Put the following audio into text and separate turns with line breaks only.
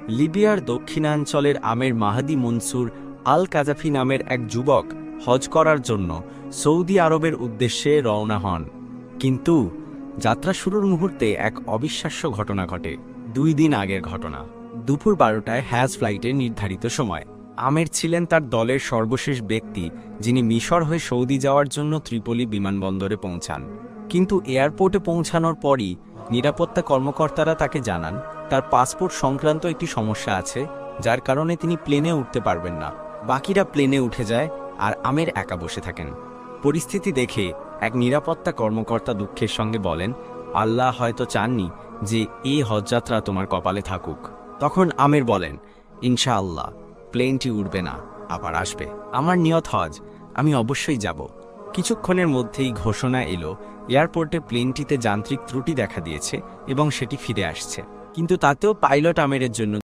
লিবিয়ার দক্ষিণাঞ্চলের আমের মাহাদি মনসুর আল কাজাফি নামের এক যুবক হজ করার জন্য সৌদি আরবের উদ্দেশ্যে রওনা হন। কিন্তু যাত্রা শুরুর মুহূর্তে এক অবিশ্বাস্য ঘটনা ঘটে। 2 দিন আগের ঘটনা। দুপুর 12টায় হ্যাজ ফ্লাইটের নির্ধারিত সময়। আমের ছিলেন তার দলের সর্বশেষ ব্যক্তি, যিনি মিশর হয়ে সৌদি যাওয়ার জন্য ত্রিপোলি বিমানবন্দরে পৌঁছান। কিন্তু এয়ারপোর্টে পৌঁছানোর পরই নিরাপত্তা কর্মকর্তারা তাকে জানান তার পাসপোর্ট সংক্রান্ত একটি সমস্যা আছে, যার কারণে তিনি প্লেনে উঠতে পারবেন না। বাকিরা প্লেনে উঠে যায় আর আমের একা বসে থাকেন। পরিস্থিতি দেখে এক নিরাপত্তা কর্মকর্তা দুঃখের সঙ্গে বলেন, আল্লাহ হয়তো চাননি যে এই হজযাত্রা তোমার কপালে থাকুক। তখন আমের বলেন, ইনশাআল্লাহ প্লেনটি উড়বে না, আবার আসবে। আমার নিয়ত হজ, আমি অবশ্যই যাব। কিছুক্ষণের মধ্যেই ঘোষণা এলো এয়ারপোর্টে প্লেনটিতে যান্ত্রিক ত্রুটি দেখা দিয়েছে এবং সেটি ফিরে আসছে। কিন্তু তাতেও পাইলট আমেরের জন্য